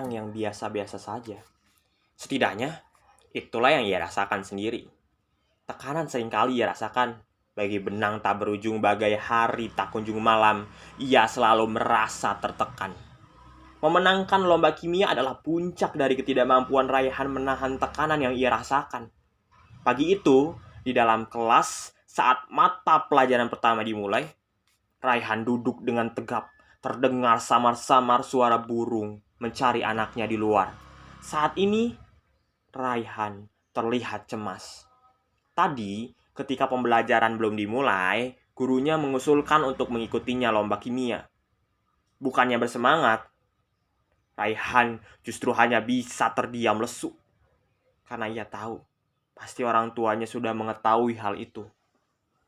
orang yang biasa-biasa saja. Setidaknya, itulah yang ia rasakan sendiri. Tekanan seringkali ia rasakan. Bagi benang tak berujung bagai hari tak kunjung malam, ia selalu merasa tertekan. Memenangkan lomba kimia adalah puncak dari ketidakmampuan Raihan menahan tekanan yang ia rasakan. Pagi itu, di dalam kelas, saat mata pelajaran pertama dimulai, Raihan duduk dengan tegap. Terdengar samar-samar suara burung mencari anaknya di luar. Saat ini, Raihan terlihat cemas. Tadi, ketika pembelajaran belum dimulai, gurunya mengusulkan untuk mengikutinya lomba kimia. Bukannya bersemangat, Raihan justru hanya bisa terdiam lesu. Karena ia tahu, pasti orang tuanya sudah mengetahui hal itu.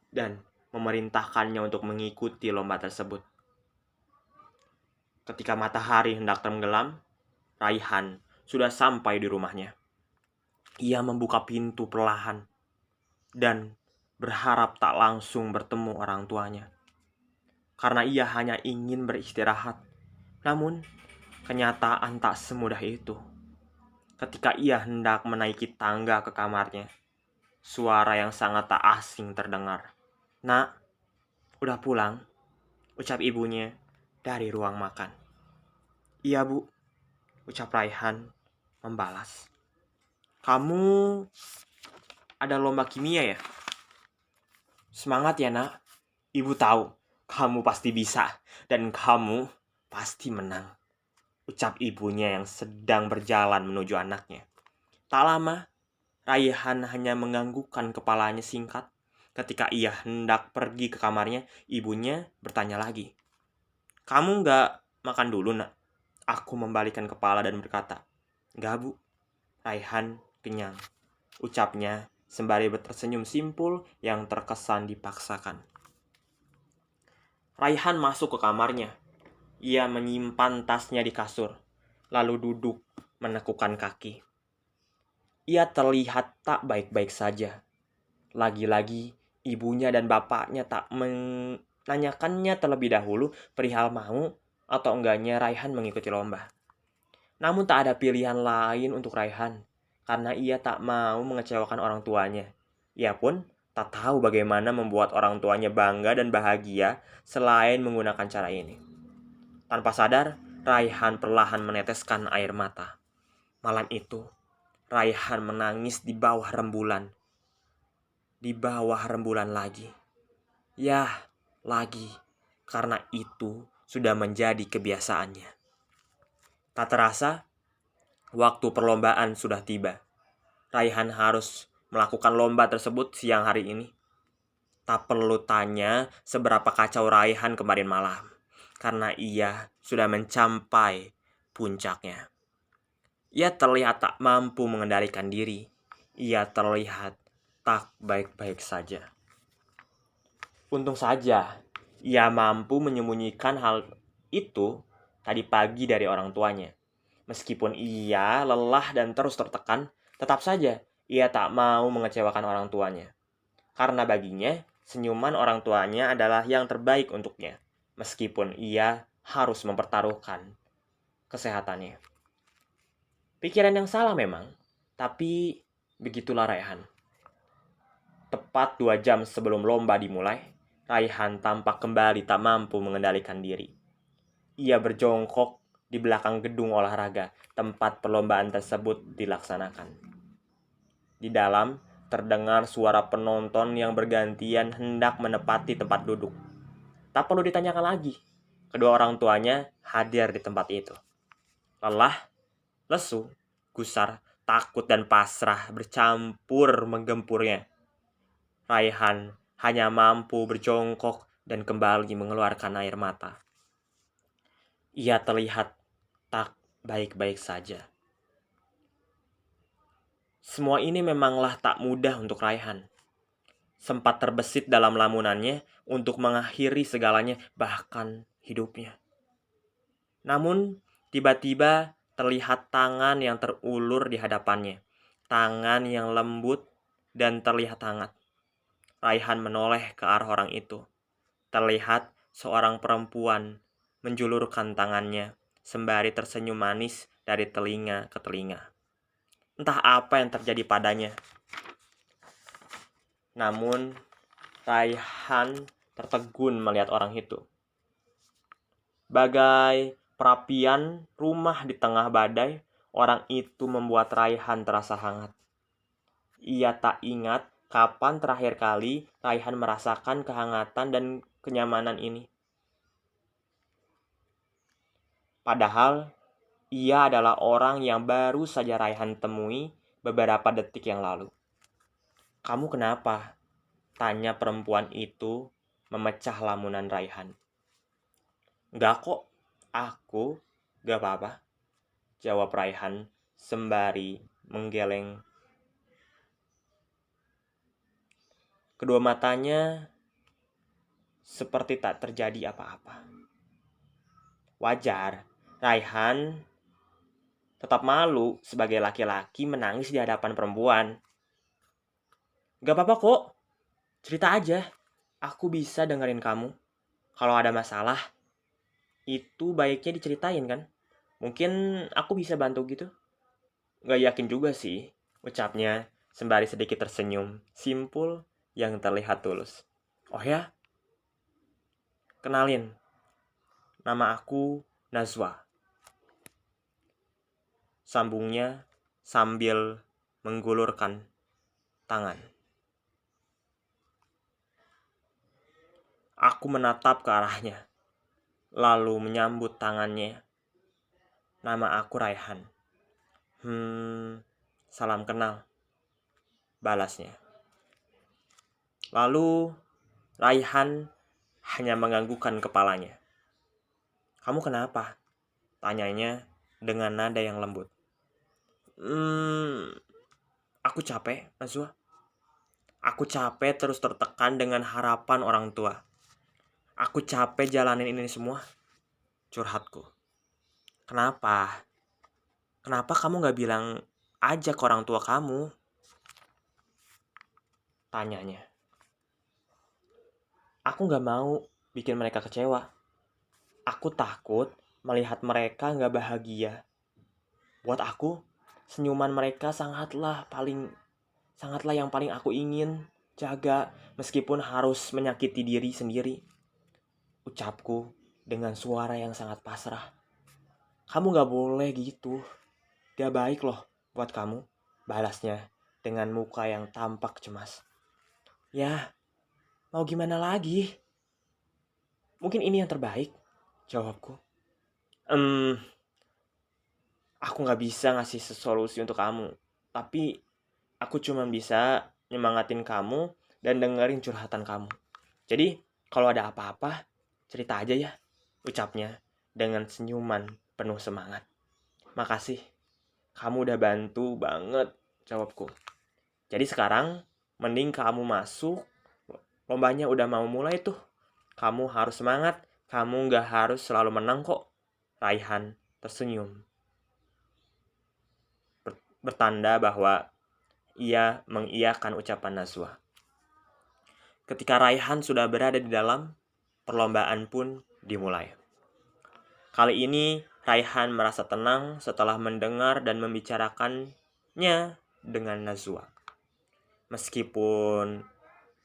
Dan memerintahkannya untuk mengikuti lomba tersebut. Ketika matahari hendak tenggelam, Raihan sudah sampai di rumahnya. Ia membuka pintu perlahan dan berharap tak langsung bertemu orang tuanya. Karena ia hanya ingin beristirahat. Namun, kenyataan tak semudah itu. Ketika ia hendak menaiki tangga ke kamarnya, suara yang sangat tak asing terdengar. "Nak, udah pulang?" ucap ibunya dari ruang makan. "Iya, Bu," ucap Raihan membalas. "Kamu ada lomba kimia ya? Semangat ya, Nak. Ibu tahu kamu pasti bisa dan kamu pasti menang," ucap ibunya yang sedang berjalan menuju anaknya. Tak lama, Raihan hanya menganggukkan kepalanya singkat. Ketika ia hendak pergi ke kamarnya, ibunya bertanya lagi. "Kamu nggak makan dulu, Nak?" Aku membalikan kepala dan berkata, "Nggak, Bu. Raihan kenyang," ucapnya sembari tersenyum simpul yang terkesan dipaksakan. Raihan masuk ke kamarnya. Ia menyimpan tasnya di kasur, lalu duduk menekukkan kaki. Ia terlihat tak baik-baik saja. Lagi-lagi, ibunya dan bapaknya tak menanyakannya terlebih dahulu perihal mau atau enggaknya Raihan mengikuti lomba. Namun tak ada pilihan lain untuk Raihan, karena ia tak mau mengecewakan orang tuanya. Ia pun tak tahu bagaimana membuat orang tuanya bangga dan bahagia selain menggunakan cara ini. Tanpa sadar, Raihan perlahan meneteskan air mata. Malam itu, Raihan menangis di bawah rembulan. Di bawah rembulan lagi. Yah, lagi. Karena itu sudah menjadi kebiasaannya. Tak terasa, waktu perlombaan sudah tiba. Raihan harus melakukan lomba tersebut siang hari ini. Tak perlu tanya seberapa kacau Raihan kemarin malam. Karena ia sudah mencapai puncaknya. Ia terlihat tak mampu mengendalikan diri. Ia terlihat tak baik-baik saja. Untung saja, ia mampu menyembunyikan hal itu tadi pagi dari orang tuanya. Meskipun ia lelah dan terus tertekan, tetap saja ia tak mau mengecewakan orang tuanya. Karena baginya, senyuman orang tuanya adalah yang terbaik untuknya. Meskipun ia harus mempertaruhkan kesehatannya. Pikiran yang salah memang, tapi begitulah Raihan. Tepat 2 jam sebelum lomba dimulai, Raihan tampak kembali tak mampu mengendalikan diri. Ia berjongkok di belakang gedung olahraga, tempat perlombaan tersebut dilaksanakan. Di dalam, terdengar suara penonton yang bergantian hendak menepati tempat duduk. Tak perlu ditanyakan lagi, kedua orang tuanya hadir di tempat itu. Lelah, lesu, gusar, takut dan pasrah bercampur menggempurnya. Raihan hanya mampu berjongkok dan kembali mengeluarkan air mata. Ia terlihat tak baik-baik saja. Semua ini memanglah tak mudah untuk Raihan. Sempat terbesit dalam lamunannya untuk mengakhiri segalanya, bahkan hidupnya. Namun, tiba-tiba terlihat tangan yang terulur di hadapannya. Tangan yang lembut dan terlihat hangat. Raihan menoleh ke arah orang itu. Terlihat seorang perempuan menjulurkan tangannya sembari tersenyum manis dari telinga ke telinga. Entah apa yang terjadi padanya. Namun, Raihan tertegun melihat orang itu. Bagai perapian rumah di tengah badai, orang itu membuat Raihan terasa hangat. Ia tak ingat kapan terakhir kali Raihan merasakan kehangatan dan kenyamanan ini. Padahal, ia adalah orang yang baru saja Raihan temui beberapa detik yang lalu. "Kamu kenapa?" tanya perempuan itu memecah lamunan Raihan. "Enggak kok, aku gak apa-apa," jawab Raihan sembari menggeleng. Kedua matanya seperti tak terjadi apa-apa. Wajar, Raihan tetap malu sebagai laki-laki menangis di hadapan perempuan. "Gak apa-apa kok, cerita aja. Aku bisa dengerin kamu. Kalau ada masalah, itu baiknya diceritain kan? Mungkin aku bisa bantu gitu." "Gak yakin juga sih," ucapnya sembari sedikit tersenyum, simpul yang terlihat tulus. "Oh ya? Kenalin, nama aku Nazwa," sambungnya sambil menggulurkan tangan. Aku menatap ke arahnya, lalu menyambut tangannya. "Nama aku Raihan." Salam kenal," balasnya. Lalu Raihan hanya menganggukkan kepalanya. "Kamu kenapa?" tanyanya dengan nada yang lembut. Aku capek, Nazwa. Aku capek terus tertekan dengan harapan orang tua. Aku capek jalanin ini semua," curhatku. "Kenapa? Kenapa kamu gak bilang aja ke orang tua kamu?" tanyanya. "Aku gak mau bikin mereka kecewa. Aku takut melihat mereka gak bahagia. Buat aku, senyuman mereka sangatlah yang paling aku ingin jaga meskipun harus menyakiti diri sendiri," ucapku dengan suara yang sangat pasrah. "Kamu gak boleh gitu. Gak baik loh buat kamu," balasnya dengan muka yang tampak cemas. "Ya, mau gimana lagi? Mungkin ini yang terbaik," jawabku. Aku gak bisa ngasih solusi untuk kamu. Tapi aku cuma bisa nyemangatin kamu dan dengerin curhatan kamu. Jadi, kalau ada apa-apa, cerita aja ya," ucapnya dengan senyuman penuh semangat. "Makasih, kamu udah bantu banget," jawabku. "Jadi sekarang, mending kamu masuk. Lombanya udah mau mulai tuh. Kamu harus semangat. Kamu gak harus selalu menang kok." Raihan tersenyum, bertanda bahwa ia mengiyakan ucapan Nazwa. Ketika Raihan sudah berada di dalam, perlombaan pun dimulai. Kali ini, Raihan merasa tenang setelah mendengar dan membicarakannya dengan Nazwa. Meskipun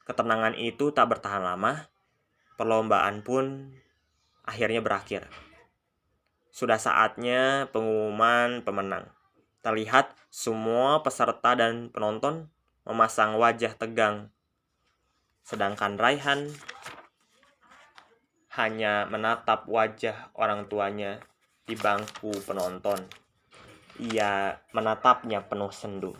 ketenangan itu tak bertahan lama, perlombaan pun akhirnya berakhir. Sudah saatnya pengumuman pemenang. Terlihat semua peserta dan penonton memasang wajah tegang, sedangkan Raihan hanya menatap wajah orang tuanya di bangku penonton. Ia menatapnya penuh sendu.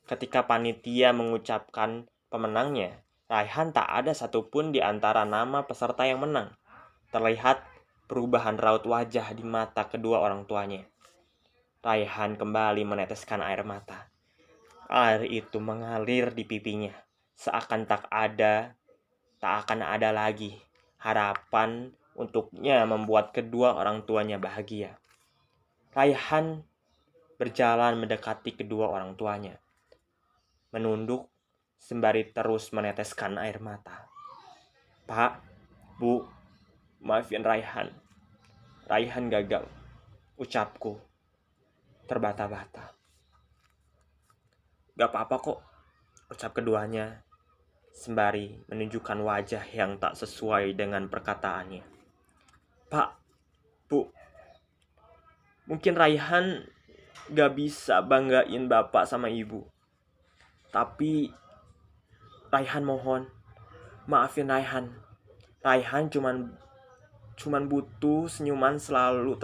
Ketika panitia mengucapkan pemenangnya, Raihan tak ada satupun di antara nama peserta yang menang. Terlihat perubahan raut wajah di mata kedua orang tuanya. Raihan kembali meneteskan air mata. Air itu mengalir di pipinya, seakan tak akan ada lagi harapan untuknya membuat kedua orang tuanya bahagia. Raihan berjalan mendekati kedua orang tuanya, menunduk sembari terus meneteskan air mata. "Pak, Bu, maafin Raihan. Raihan gagal," ucapku terbata-bata. "Gak apa-apa kok," ucap keduanya, sembari menunjukkan wajah yang tak sesuai dengan perkataannya. "Pak, Bu, mungkin Raihan gak bisa banggain bapak sama ibu. Tapi Raihan mohon, maafin Raihan. Raihan cuman butuh senyuman selalu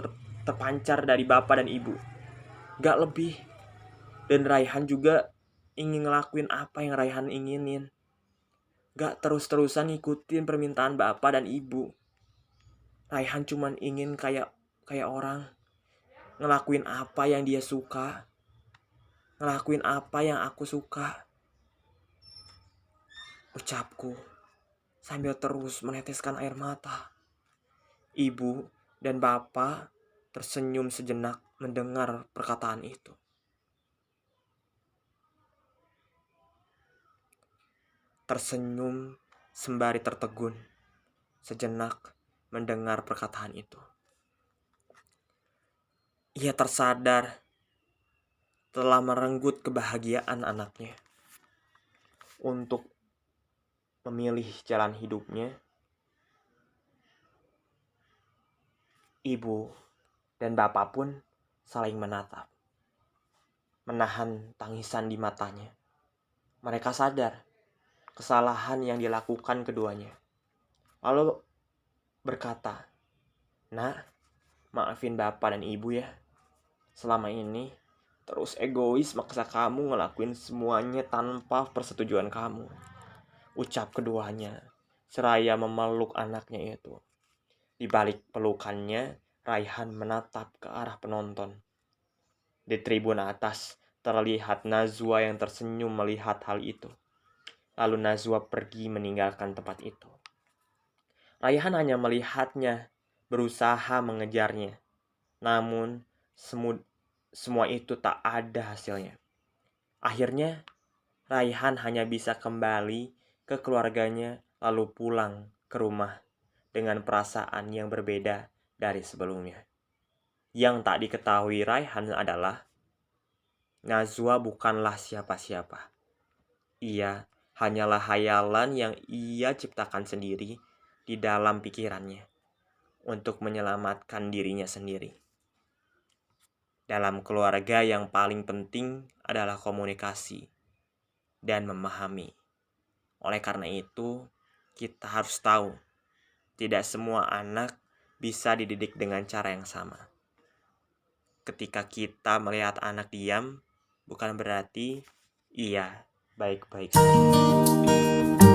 terpancar dari bapak dan ibu. Gak lebih. Dan Raihan juga ingin ngelakuin apa yang Raihan inginin. Gak terus-terusan ngikutin permintaan bapak dan ibu. Raihan cuman ingin kayak orang. Ngelakuin apa yang dia suka. Ngelakuin apa yang aku suka," ucapku sambil terus meneteskan air mata. Ibu dan bapak tersenyum sejenak mendengar perkataan itu. Tersenyum sembari tertegun sejenak mendengar perkataan itu. Ia tersadar telah merenggut kebahagiaan anaknya untuk memilih jalan hidupnya. Ibu dan bapak pun saling menatap, menahan tangisan di matanya. Mereka sadar kesalahan yang dilakukan keduanya, lalu berkata, "Nak, maafin bapak dan ibu ya. Selama ini terus egois maksa kamu ngelakuin semuanya tanpa persetujuan kamu," ucap keduanya seraya memeluk anaknya itu. Di balik pelukannya, Raihan menatap ke arah penonton. Di tribun atas terlihat Najwa yang tersenyum melihat hal itu. Lalu Najwa pergi meninggalkan tempat itu. Raihan hanya melihatnya, berusaha mengejarnya. Namun semua itu tak ada hasilnya. Akhirnya Raihan hanya bisa kembali ke keluarganya lalu pulang ke rumah dengan perasaan yang berbeda dari sebelumnya. Yang tak diketahui Raihan adalah Najwa bukanlah siapa-siapa. Ia hanyalah hayalan yang ia ciptakan sendiri di dalam pikirannya untuk menyelamatkan dirinya sendiri. Dalam keluarga yang paling penting adalah komunikasi dan memahami. Oleh karena itu, kita harus tahu, tidak semua anak bisa dididik dengan cara yang sama. Ketika kita melihat anak diam, bukan berarti ia baik-baik saja.